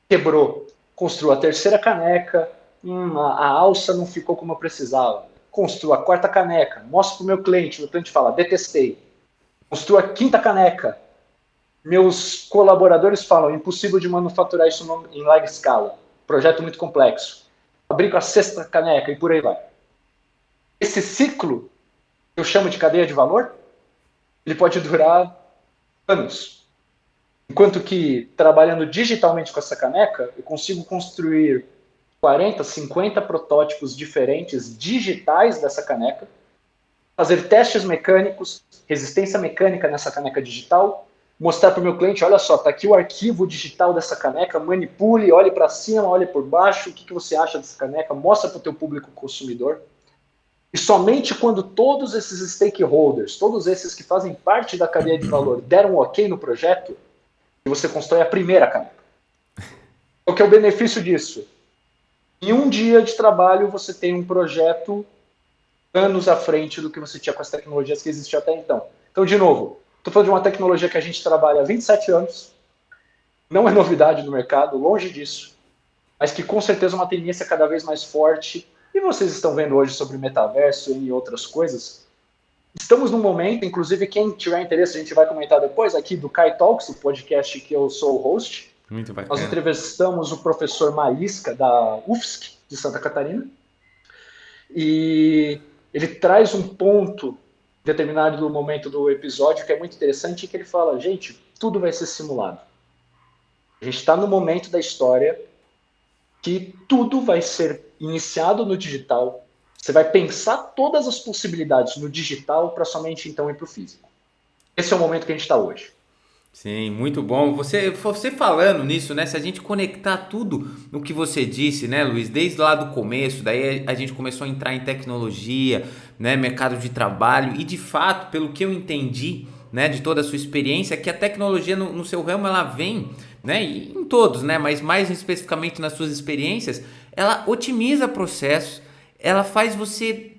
S2: quebrou. Construo a terceira caneca, a alça não ficou como eu precisava. Construo a quarta caneca, mostro para o meu cliente fala, detestei. Construo a quinta caneca, meus colaboradores falam, impossível de manufaturar isso em larga escala, projeto muito complexo. Fabrico a sexta caneca e por aí vai. Esse ciclo, eu chamo de cadeia de valor, ele pode durar anos. Enquanto que, trabalhando digitalmente com essa caneca, eu consigo construir 40, 50 protótipos diferentes digitais dessa caneca, fazer testes mecânicos, resistência mecânica nessa caneca digital, mostrar para o meu cliente, olha só, está aqui o arquivo digital dessa caneca, manipule, olhe para cima, olhe por baixo, o que você acha dessa caneca, mostra para o teu público consumidor. E somente quando todos esses stakeholders, todos esses que fazem parte da cadeia de valor, deram um ok no projeto, você constrói a primeira caneca. Qual que é o benefício disso? Em um dia de trabalho, você tem um projeto anos à frente do que você tinha com as tecnologias que existiam até então. Então, de novo, estou falando de uma tecnologia que a gente trabalha há 27 anos, não é novidade no mercado, longe disso, mas que com certeza é uma tendência cada vez mais forte, e vocês estão vendo hoje sobre metaverso e outras coisas. Estamos num momento, inclusive quem tiver interesse, a gente vai comentar depois, aqui do Kai Talks, o podcast que eu sou o host.
S1: Muito bacana.
S2: Nós entrevistamos o professor Maísca, da UFSC, de Santa Catarina, e ele traz um ponto determinado no momento do episódio que é muito interessante, que ele fala, gente, tudo vai ser simulado. A gente está no momento da história que tudo vai ser iniciado no digital, você vai pensar todas as possibilidades no digital para somente então ir para o físico. Esse é o momento que a gente está hoje.
S1: Sim, muito bom. Você falando nisso, né? Se a gente conectar tudo no que você disse, né, Luiz? Desde lá do começo, daí a gente começou a entrar em tecnologia, né, mercado de trabalho e de fato, pelo que eu entendi, né, de toda a sua experiência, que a tecnologia no seu ramo ela vem, né, e em todos, né, mas mais especificamente nas suas experiências, ela otimiza processos, ela faz você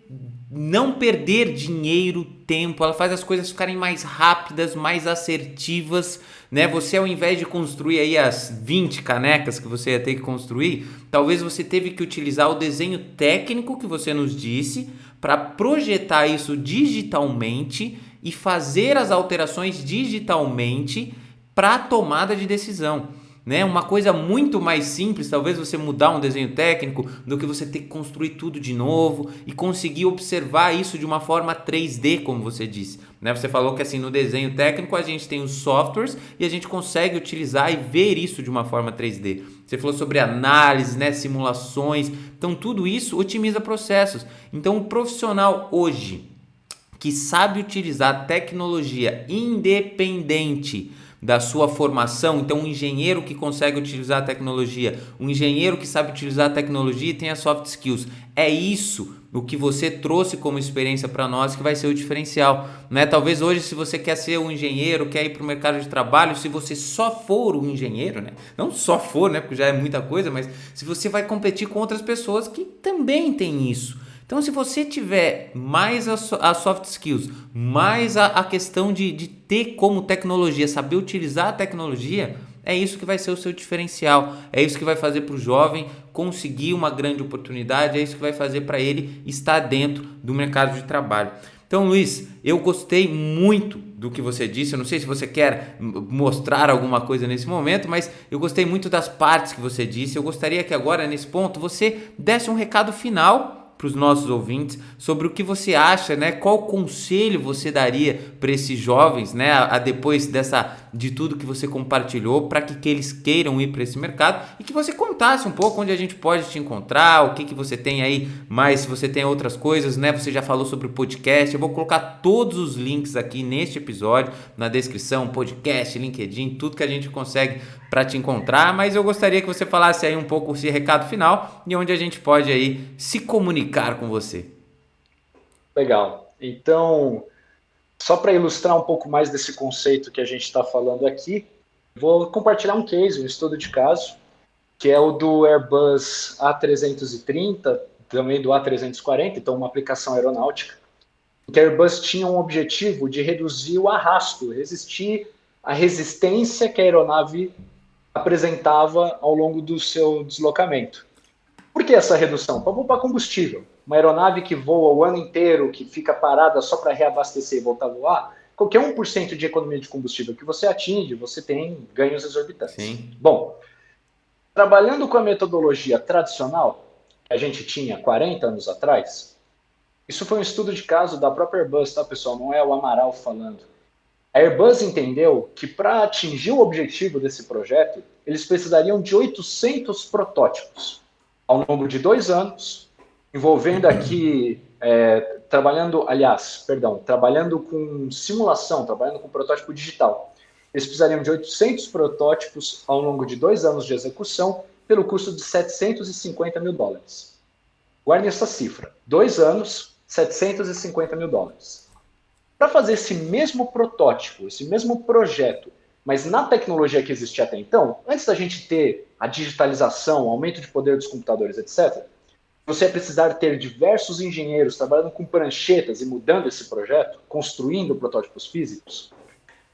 S1: não perder dinheiro, tempo, ela faz as coisas ficarem mais rápidas, mais assertivas, né? Você, ao invés de construir aí as 20 canecas que você ia ter que construir, talvez você teve que utilizar o desenho técnico que você nos disse para projetar isso digitalmente e fazer as alterações digitalmente para a tomada de decisão. Né? Uma coisa muito mais simples, talvez você mudar um desenho técnico, do que você ter que construir tudo de novo e conseguir observar isso de uma forma 3D, como você disse. Né? Você falou que assim, no desenho técnico a gente tem os softwares e a gente consegue utilizar e ver isso de uma forma 3D. Você falou sobre análise, né? Simulações, então tudo isso otimiza processos. Então o profissional hoje que sabe utilizar a tecnologia independente da sua formação, então um engenheiro que consegue utilizar a tecnologia, um engenheiro que sabe utilizar a tecnologia e tem as soft skills, é isso o que você trouxe como experiência para nós que vai ser o diferencial, né? Talvez hoje, se você quer ser um engenheiro, quer ir para o mercado de trabalho, se você só for um engenheiro, né? Não só for, né? Porque já é muita coisa, mas se você vai competir com outras pessoas que também têm isso. Então, se você tiver mais as soft skills, mais a questão de ter como tecnologia, saber utilizar a tecnologia, é isso que vai ser o seu diferencial. É isso que vai fazer para o jovem conseguir uma grande oportunidade, é isso que vai fazer para ele estar dentro do mercado de trabalho. Então, Luiz, eu gostei muito do que você disse. Eu não sei se você quer mostrar alguma coisa nesse momento, mas eu gostei muito das partes que você disse. Eu gostaria que agora, nesse ponto, você desse um recado final para os nossos ouvintes sobre o que você acha, né? Qual conselho você daria para esses jovens, né? A depois de tudo que você compartilhou, para que eles queiram ir para esse mercado e que você contasse um pouco onde a gente pode te encontrar, o que você tem aí mais, se você tem outras coisas, né? Você já falou sobre o podcast. Eu vou colocar todos os links aqui neste episódio, na descrição, podcast, LinkedIn, tudo que a gente consegue para te encontrar, mas eu gostaria que você falasse aí um pouco esse recado final e onde a gente pode aí se comunicar com você.
S2: Legal. Então, só para ilustrar um pouco mais desse conceito que a gente está falando aqui, vou compartilhar um case, um estudo de caso, que é o do Airbus A330, também do A340, então uma aplicação aeronáutica, que a Airbus tinha um objetivo de reduzir o arrasto, resistir à resistência que a aeronave apresentava ao longo do seu deslocamento. Por que essa redução? Para poupar combustível. Uma aeronave que voa o ano inteiro, que fica parada só para reabastecer e voltar a voar, qualquer 1% de economia de combustível que você atinge, você tem ganhos exorbitantes.
S1: Sim.
S2: Bom, trabalhando com a metodologia tradicional, que a gente tinha 40 anos atrás, isso foi um estudo de caso da própria Airbus, tá, pessoal? Não é o Amaral falando. A Airbus entendeu que para atingir o objetivo desse projeto, eles precisariam de 800 protótipos ao longo de 2 anos, envolvendo aqui, trabalhando com simulação, trabalhando com protótipo digital. Eles precisariam de 800 protótipos ao longo de 2 anos de execução, pelo custo de $750 mil. Guardem essa cifra. 2 anos, $750 mil. Para fazer esse mesmo protótipo, esse mesmo projeto, mas na tecnologia que existia até então, antes da gente ter a digitalização, o aumento de poder dos computadores, etc., você ia precisar ter diversos engenheiros trabalhando com pranchetas e mudando esse projeto, construindo protótipos físicos.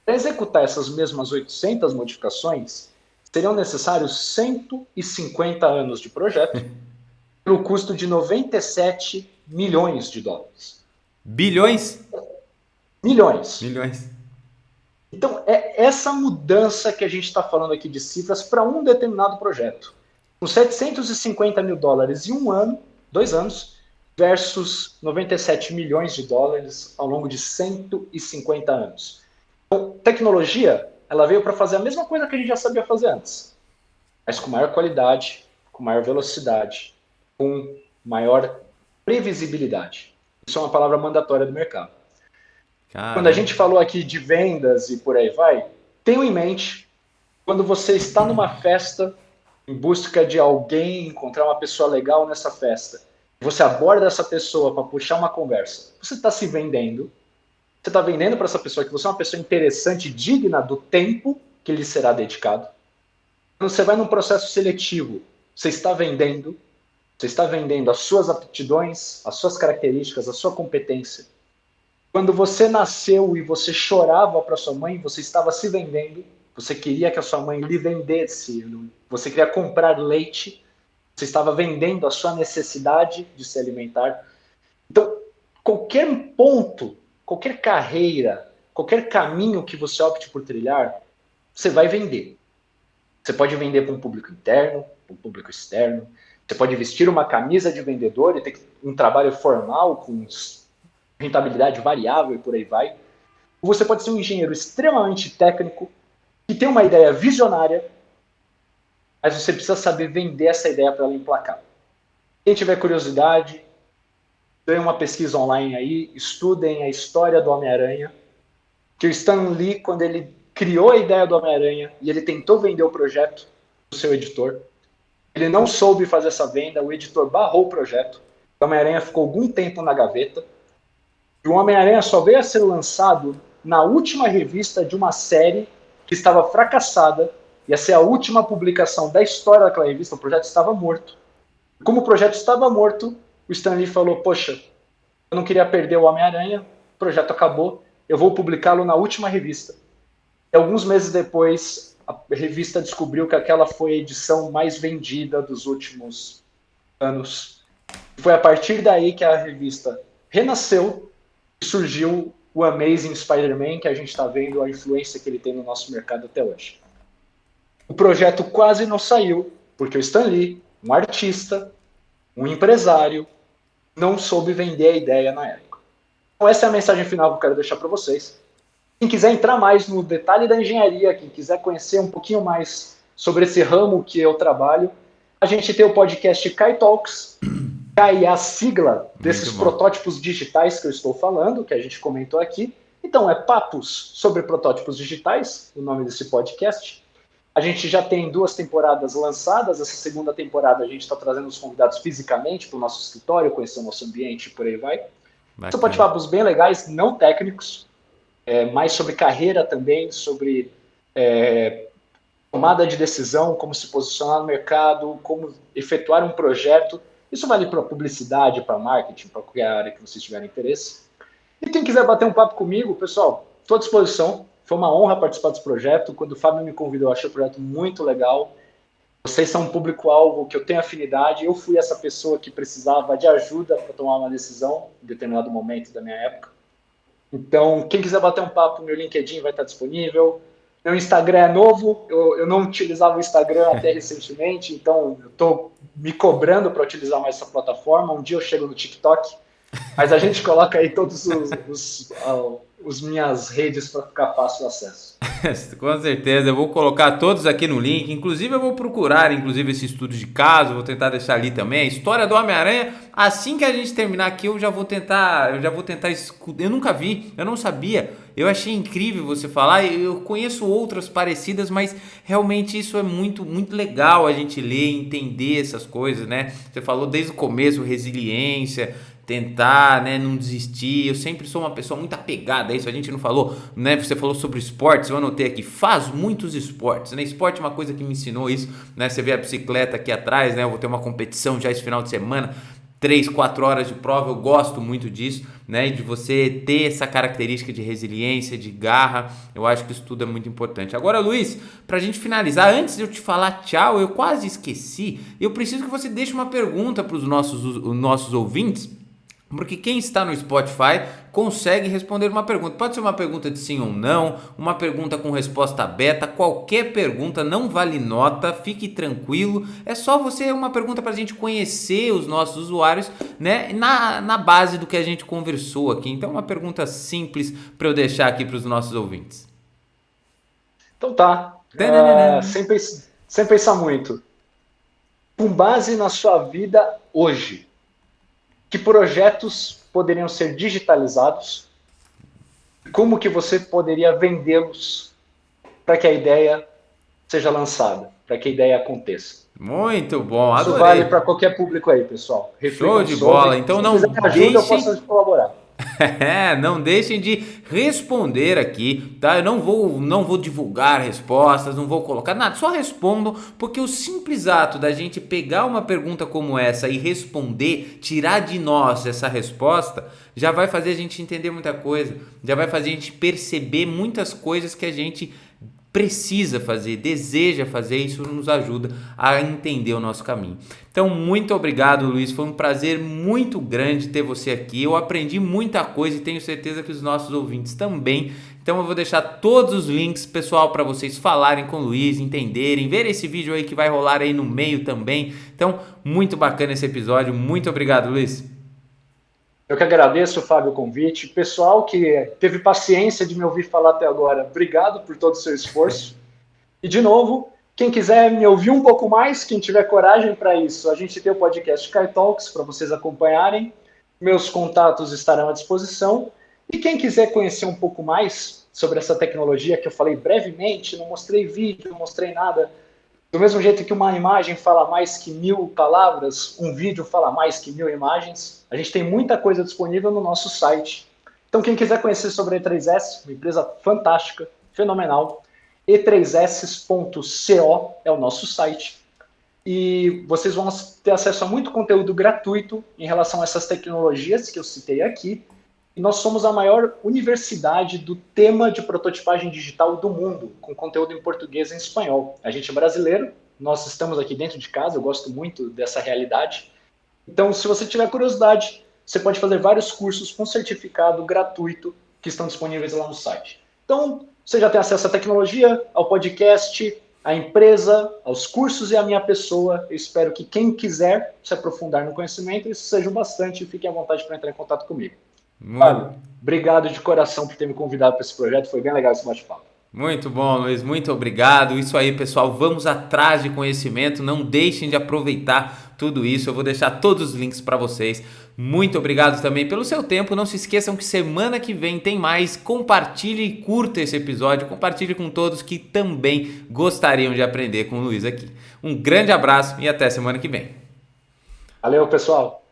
S2: Para executar essas mesmas 800 modificações, seriam necessários 150 anos de projeto, pelo custo de $97 milhões.
S1: Bilhões?
S2: Milhões.
S1: Milhões.
S2: Então, é essa mudança que a gente está falando aqui de cifras para um determinado projeto. Com $750 mil em um ano, 2 anos, versus $97 milhões ao longo de 150 anos. Então, tecnologia, ela veio para fazer a mesma coisa que a gente já sabia fazer antes, mas com maior qualidade, com maior velocidade, com maior previsibilidade. Isso é uma palavra mandatória do mercado. Quando a
S1: Caramba.
S2: gente falou aqui de vendas e por aí vai, tenha em mente, quando você está numa festa, em busca de alguém, encontrar uma pessoa legal nessa festa, você aborda essa pessoa para puxar uma conversa, você está se vendendo, você está vendendo para essa pessoa que você é uma pessoa interessante, digna do tempo que lhe será dedicado. Quando você vai num processo seletivo, você está vendendo as suas aptidões, as suas características, a sua competência. Quando você nasceu e você chorava para sua mãe, você estava se vendendo, você queria que a sua mãe lhe vendesse, você queria comprar leite, você estava vendendo a sua necessidade de se alimentar. Então, qualquer ponto, qualquer carreira, qualquer caminho que você opte por trilhar, você vai vender. Você pode vender para um público interno, para um público externo, você pode vestir uma camisa de vendedor e ter um trabalho formal com rentabilidade variável e por aí vai. Ou você pode ser um engenheiro extremamente técnico, que tem uma ideia visionária, mas você precisa saber vender essa ideia para ela emplacar. Quem tiver curiosidade, dê uma pesquisa online aí, estudem a história do Homem-Aranha, que o Stan Lee, quando ele criou a ideia do Homem-Aranha e ele tentou vender o projeto do seu editor, ele não soube fazer essa venda, o editor barrou o projeto, o Homem-Aranha ficou algum tempo na gaveta, e o Homem-Aranha só veio a ser lançado na última revista de uma série que estava fracassada, ia ser a última publicação da história daquela revista, o projeto estava morto. E como o projeto estava morto, o Stan Lee falou, poxa, eu não queria perder o Homem-Aranha, o projeto acabou, eu vou publicá-lo na última revista. E alguns meses depois, a revista descobriu que aquela foi a edição mais vendida dos últimos anos. Foi a partir daí que a revista renasceu, surgiu o Amazing Spider-Man, que a gente está vendo a influência que ele tem no nosso mercado até hoje. O projeto quase não saiu, porque o Stan Lee, um artista, um empresário, não soube vender a ideia na época. Então essa é a mensagem final que eu quero deixar para vocês. Quem quiser entrar mais no detalhe da engenharia, quem quiser conhecer um pouquinho mais sobre esse ramo que eu trabalho, a gente tem o podcast Kai Talks, Kai é a sigla desses protótipos digitais que eu estou falando, que a gente comentou aqui. Então, é Papos sobre Protótipos Digitais, o nome desse podcast. A gente já tem 2 temporadas lançadas. Essa segunda temporada a gente está trazendo os convidados fisicamente para o nosso escritório, conhecer o nosso ambiente e por aí vai. São bate-papos bem legais, não técnicos, mais sobre carreira também, sobre tomada de decisão, como se posicionar no mercado, como efetuar um projeto. Isso vale para publicidade, para marketing, para qualquer área que vocês tiverem interesse. E quem quiser bater um papo comigo, pessoal, estou à disposição. Foi uma honra participar desse projeto. Quando o Fábio me convidou, eu achei o projeto muito legal. Vocês são um público-alvo que eu tenho afinidade. Eu fui essa pessoa que precisava de ajuda para tomar uma decisão em determinado momento da minha época. Então, quem quiser bater um papo, meu LinkedIn vai estar disponível. Meu Instagram é novo, eu não utilizava o Instagram até recentemente, então eu estou me cobrando para utilizar mais essa plataforma. Um dia eu chego no TikTok, mas a gente coloca aí todos os minhas redes para ficar fácil o acesso.
S1: Com certeza, eu vou colocar todos aqui no link. Inclusive, eu vou procurar, esse estudo de caso, vou tentar deixar ali também a história do Homem-Aranha. Assim que a gente terminar aqui, eu já vou tentar. Eu nunca vi, eu não sabia. Eu achei incrível você falar. Eu conheço outras parecidas, mas realmente isso é muito, muito legal a gente ler, entender essas coisas, né? Você falou desde o começo, resiliência, tentar, né, não desistir. Eu sempre sou uma pessoa muito apegada a isso. A gente não falou, né? Você falou sobre esportes, eu anotei aqui, faz muitos esportes, né? Esporte é uma coisa que me ensinou isso, né? Você vê a bicicleta aqui atrás, né? Eu vou ter uma competição já esse final de semana, 3, 4 horas de prova, eu gosto muito disso, né? E de você ter essa característica de resiliência, de garra, eu acho que isso tudo é muito importante. Agora, Luiz, pra gente finalizar, antes de eu te falar tchau, eu quase esqueci, eu preciso que você deixe uma pergunta para os nossos ouvintes, porque quem está no Spotify consegue responder uma pergunta. Pode ser uma pergunta de sim ou não, uma pergunta com resposta aberta, qualquer pergunta, não vale nota, fique tranquilo. É só uma pergunta para a gente conhecer os nossos usuários, né? Na base do que a gente conversou aqui. Então, uma pergunta simples para eu deixar aqui para os nossos ouvintes.
S2: Então tá. Sem pensar muito. Com base na sua vida hoje, que projetos poderiam ser digitalizados? Como que você poderia vendê-los para que a ideia seja lançada, para que a ideia aconteça?
S1: Muito bom, adorei.
S2: Isso vale para qualquer público aí, pessoal.
S1: Show de bola. Então
S2: se
S1: não
S2: quiser ajuda, eu posso colaborar.
S1: Não deixem de responder aqui, tá? Eu não vou divulgar respostas, não vou colocar nada, só respondam, porque o simples ato da gente pegar uma pergunta como essa e responder, tirar de nós essa resposta, já vai fazer a gente entender muita coisa, já vai fazer a gente perceber muitas coisas que a gente precisa fazer, deseja fazer, isso nos ajuda a entender o nosso caminho. Então, muito obrigado, Luiz, foi um prazer muito grande ter você aqui, eu aprendi muita coisa e tenho certeza que os nossos ouvintes também. Então eu vou deixar todos os links, pessoal, para vocês falarem com o Luiz, entenderem, ver esse vídeo aí que vai rolar aí no meio também. Então, muito bacana esse episódio, muito obrigado, Luiz.
S2: Eu que agradeço, Fábio, o convite. Pessoal que teve paciência de me ouvir falar até agora, obrigado por todo o seu esforço. E, de novo, quem quiser me ouvir um pouco mais, quem tiver coragem para isso, a gente tem o podcast Sky Talks para vocês acompanharem. Meus contatos estarão à disposição. E quem quiser conhecer um pouco mais sobre essa tecnologia que eu falei brevemente, não mostrei vídeo, não mostrei nada. Do mesmo jeito que uma imagem fala mais que 1000 palavras, um vídeo fala mais que 1000 imagens, a gente tem muita coisa disponível no nosso site. Então, quem quiser conhecer sobre a E3S, uma empresa fantástica, fenomenal, e3s.co é o nosso site. E vocês vão ter acesso a muito conteúdo gratuito em relação a essas tecnologias que eu citei aqui. E nós somos a maior universidade do tema de prototipagem digital do mundo, com conteúdo em português e em espanhol. A gente é brasileiro, nós estamos aqui dentro de casa, eu gosto muito dessa realidade. Então, se você tiver curiosidade, você pode fazer vários cursos com certificado gratuito que estão disponíveis lá no site. Então, você já tem acesso à tecnologia, ao podcast, à empresa, aos cursos e à minha pessoa. Eu espero que quem quiser se aprofundar no conhecimento, isso seja bastante e fiquem à vontade para entrar em contato comigo. Fábio, obrigado de coração por ter me convidado para esse projeto, foi bem legal esse bate-papo.
S1: Muito bom, Luiz, muito obrigado. Isso aí, pessoal, vamos atrás de conhecimento, não deixem de aproveitar tudo isso, eu vou deixar todos os links para vocês. Muito obrigado também pelo seu tempo, não se esqueçam que semana que vem tem mais, compartilhe e curta esse episódio, compartilhe com todos que também gostariam de aprender com o Luiz aqui. Um grande abraço e até semana que vem.
S2: Valeu, pessoal!